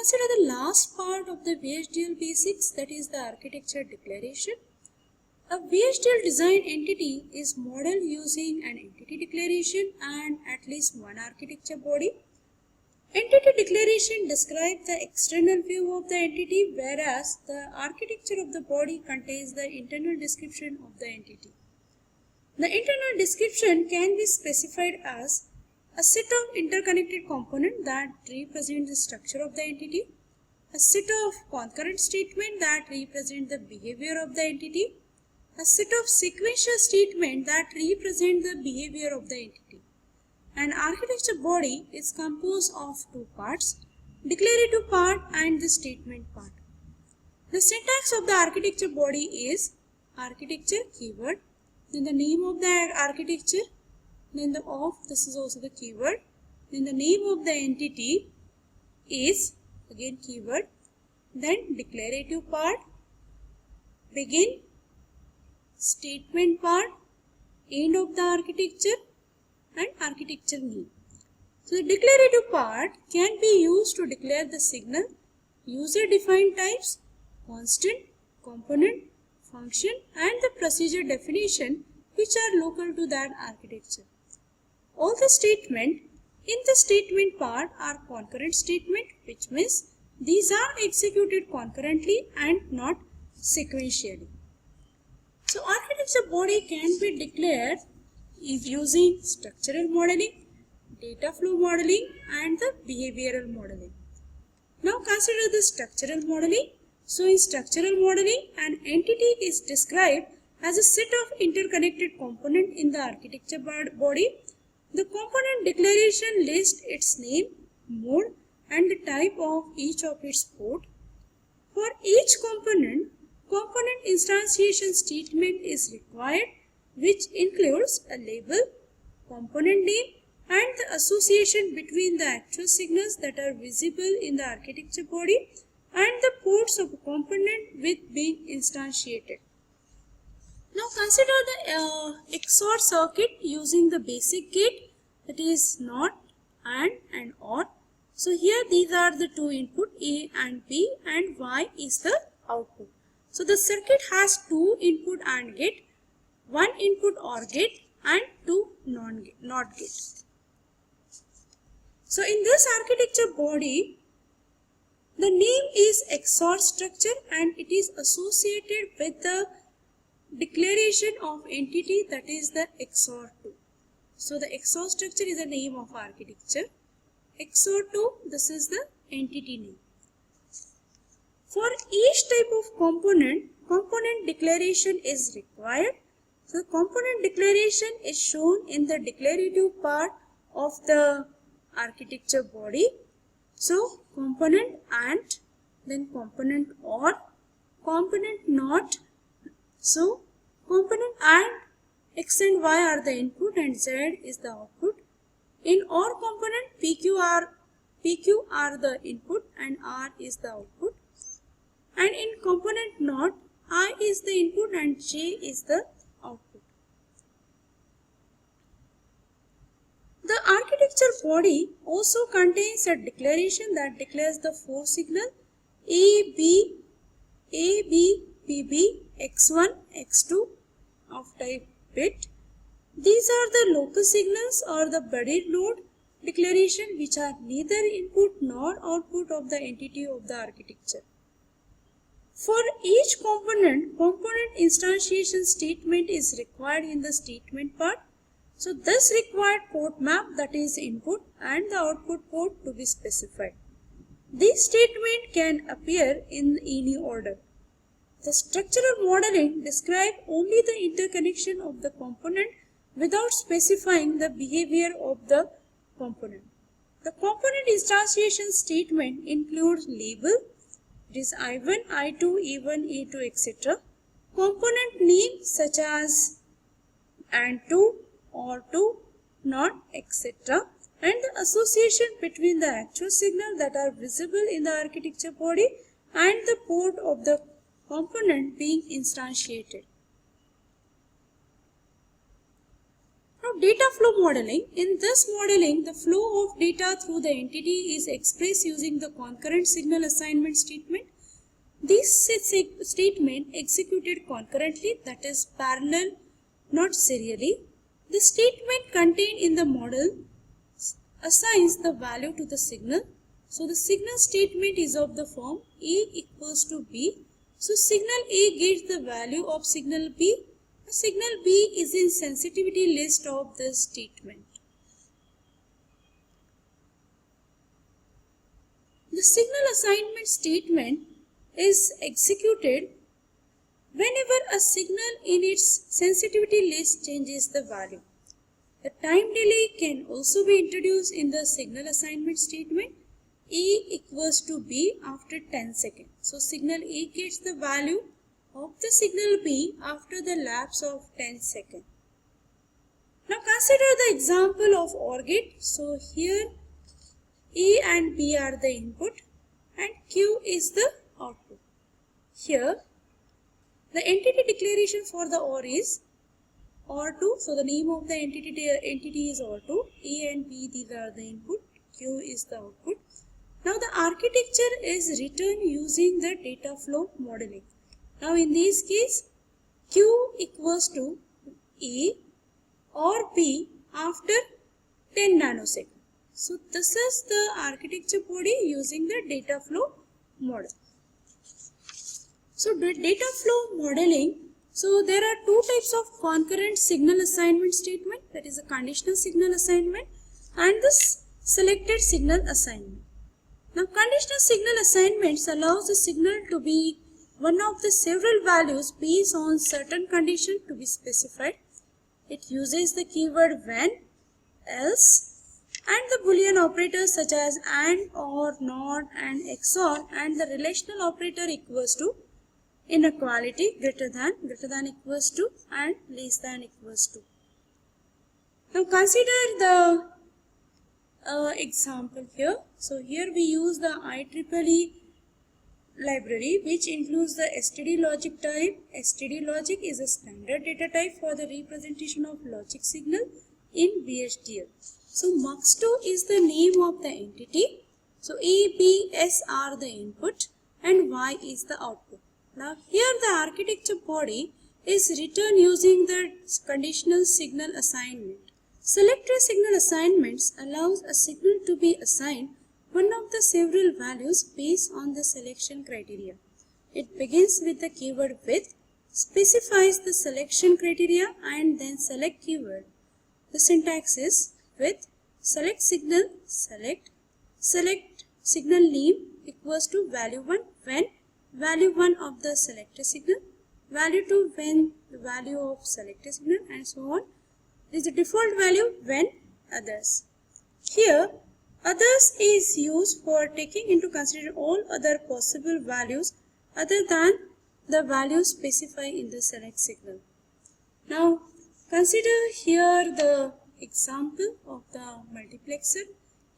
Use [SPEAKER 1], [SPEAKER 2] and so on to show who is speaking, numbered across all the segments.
[SPEAKER 1] consider the last part of the VHDL basics, that is the architecture declaration. A VHDL design entity is modeled using an entity declaration and at least one architecture body. Entity declaration describes the external view of the entity, whereas the architecture of the body contains the internal description of the entity. The internal description can be specified as a set of interconnected components that represent the structure of the entity, a set of concurrent statements that represent the behavior of the entity, a set of sequential statements that represent the behavior of the entity. An architecture body is composed of two parts, declarative part and the statement part. The syntax of the architecture body is architecture keyword, then the name of the architecture, then the of, this is also the keyword, then the name of the entity is again keyword, then declarative part, begin, statement part, end of the architecture and architecture name. So the declarative part can be used to declare the signal, user defined types, constant, component, function and the procedure definition which are local to that architecture. All the statements in the statement part are concurrent statement, which means these are executed concurrently and not sequentially. So architecture body can be declared if using structural modeling, data flow modeling and the behavioral modeling. Now consider the structural modeling. So in structural modeling, an entity is described as a set of interconnected components in the architecture body. The component declaration lists its name, mode and the type of each of its port. For each component instantiation statement is required, which includes a label, component name and the association between the actual signals that are visible in the architecture body and the ports of a component with being instantiated. Now consider the XOR circuit using the basic gate, that is NOT, and OR. So here these are the two input A and B and Y is the output. So the circuit has two input AND gate, one input OR gate and two NOT gates. So in this architecture body, the name is XOR structure and it is associated with the declaration of entity, that is the XOR2. So the XOR structure is the name of architecture. XOR2, this is the entity name. For each type of component declaration is required. So component declaration is shown in the declarative part of the architecture body. So component AND, then component OR, component NOT. So component AND, X and Y are the input and Z is the output. In OR component, PQ are the input and R is the output. And in component NOT, I is the input and J is the output. The architecture body also contains a declaration that declares the four signals A, B, PB, X1, X2 of type bit. These are the local signals or the buried node declaration which are neither input nor output of the entity of the architecture. For each component instantiation statement is required in the statement part. So this required port map, that is input and the output port to be specified. This statement can appear in any order. The structural modeling describes only the interconnection of the component without specifying the behavior of the component. The component instantiation statement includes label, it is I1, I2, E1, E2, etc. Component name such as AND2, OR2, NOT, etc. and the association between the actual signal that are visible in the architecture body and the port of the component being instantiated. Now Now data flow modeling. In this modeling, the flow of data through the entity is expressed using the concurrent signal assignment statement. This statement executed concurrently, that is parallel, not serially. The statement contained in the model assigns the value to the signal. So the signal statement is of the form A equals to B. So signal A gets the value of signal B. Signal B is in sensitivity list of this statement. The signal assignment statement is executed whenever a signal in its sensitivity list changes the value. The time delay can also be introduced in the signal assignment statement. A equals to B after 10 seconds. So signal A gets the value of the signal B after the lapse of 10 seconds. Now consider the example of OR gate. So here A and B are the input and Q is the output. Here the entity declaration for the OR is OR2. So the name of the entity is OR2. A and B, these are the input. Q is the output. Now the architecture is written using the data flow modeling. Now in this case, Q equals to A or B after 10 nanoseconds. So this is the architecture body using the data flow model. So the data flow modeling, so there are two types of concurrent signal assignment statement, that is a conditional signal assignment and this selected signal assignment. Now conditional signal assignments allows the signal to be one of the several values based on certain condition to be specified. It uses the keyword when, else and the boolean operators such as AND, OR, NOT and XOR and the relational operator equals to, inequality, greater than equals to and less than equals to. Now consider the example here. So here we use the IEEE library which includes the std logic type. Std logic is a standard data type for the representation of logic signal in VHDL. So mux2 is the name of the entity. So A, B, S are the input and Y is the output. Now here the architecture body is written using the conditional signal assignment. Selected signal assignments allows a signal to be assigned one of the several values based on the selection criteria. It begins with the keyword with, specifies the selection criteria and then select keyword. The syntax is with, select signal, select signal name equals to value 1 when value 1 of the selected signal, value 2 when the value of selected signal and so on. This is the default value when others. Here others is used for taking into consideration all other possible values other than the values specified in the select signal. Now consider here the example of the multiplexer.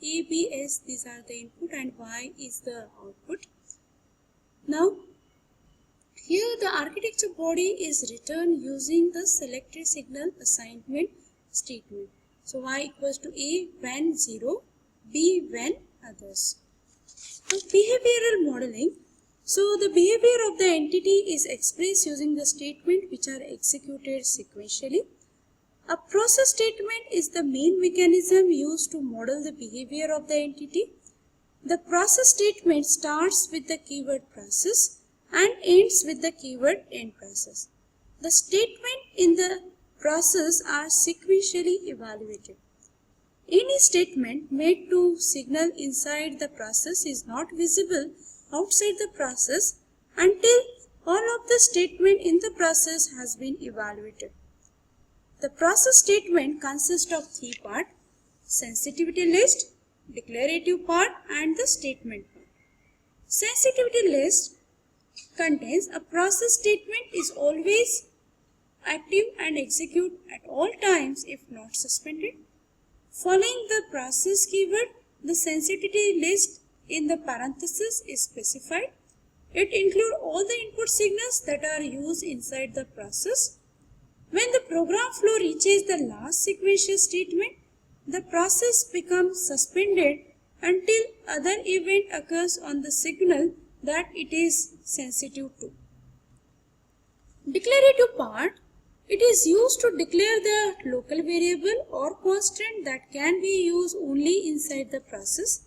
[SPEAKER 1] A, B, S, these are the input and Y is the output. Now here the architecture body is written using the selected signal assignment statement. So Y equals to A when 0, B when others. Now behavioral modeling. So the behavior of the entity is expressed using the statement which are executed sequentially. A process statement is the main mechanism used to model the behavior of the entity. The process statement starts with the keyword process and ends with the keyword end process. The statement in the process are sequentially evaluated. Any statement made to signal inside the process is not visible outside the process until all of the statement in the process has been evaluated. The process statement consists of three parts: sensitivity list, declarative part and the statement part. Sensitivity list contains a process statement is always active and execute at all times if not suspended. Following the process keyword, the sensitivity list in the parenthesis is When the program flow reaches the last sequential statement, the process becomes suspended until other event occurs on the signal that it is sensitive to. Declarative part, it is used to declare the local variable or constant that can be used only inside the process.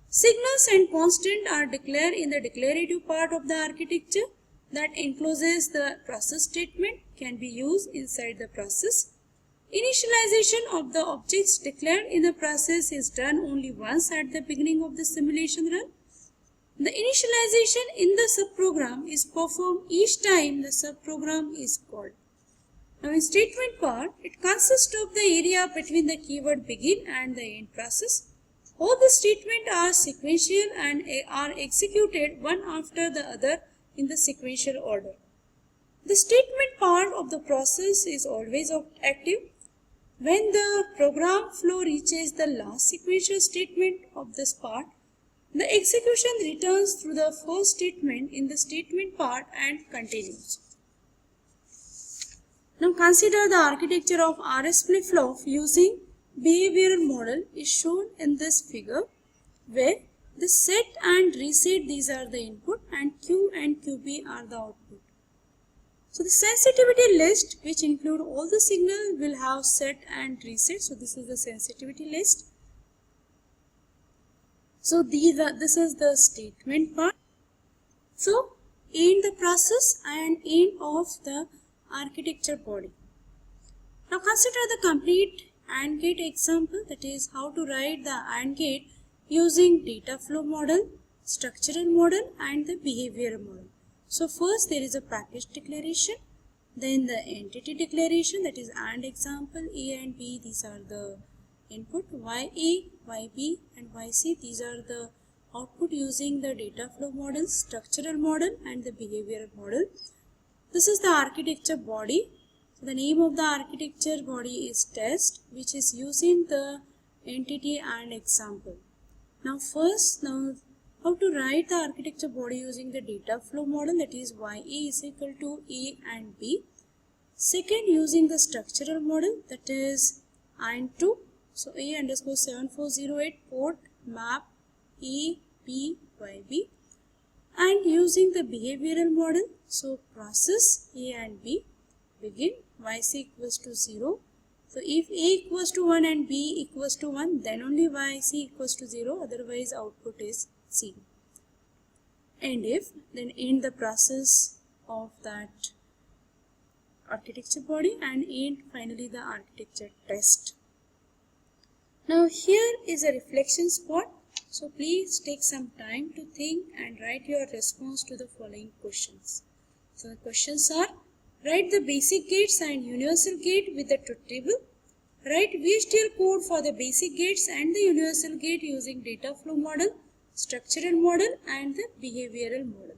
[SPEAKER 1] Signals and constant are declared in the declarative part of the architecture that encloses the process statement can be used inside the process. Initialization of the objects declared in the process is done only once at the beginning of the simulation run. The initialization in the subprogram is performed each time the subprogram is called. Now in statement part, it consists of the area between the keyword begin and the end process. All the statements are sequential and are executed one after the other in the sequential order. The statement part of the process is always active. When the program flow reaches the last sequential statement of this part, the execution returns through the first statement in the statement part and continues. Now consider the architecture of RS flip-flop using behavioral model is shown in this figure, where the set and reset, these are the input, and Q and QB are the output. So the sensitivity list, which include all the signal, will have set and reset. So this is the sensitivity list. So this is the statement part. So end the process and end of the architecture body. Now consider the complete AND gate example, that is how to write the AND gate using data flow model, structural model and the behavioral model. So first there is a package declaration, then the entity declaration, that is AND example A and B, these are the input, YA, YB and YC, these are the output using the data flow model, structural model and the behavioral model. This is the architecture body. So the name of the architecture body is test, which is using the entity and example. Now how to write the architecture body using the data flow model, that is YA is equal to A and B. Second, using the structural model, that is AND2. So A underscore 7408 port map A, B, YB. And using the behavioral model, so process A and B, begin YC equals to 0. So if A equals to 1 and B equals to 1, then only YC equals to 0, otherwise output is 0. And if, then end the process of that architecture body and end finally the architecture test. Now here is a reflection spot. So please take some time to think and write your response to the following questions. So the questions are: write the basic gates and universal gate with the truth table. Write VHDL code for the basic gates and the universal gate using data flow model, structural model and the behavioral model.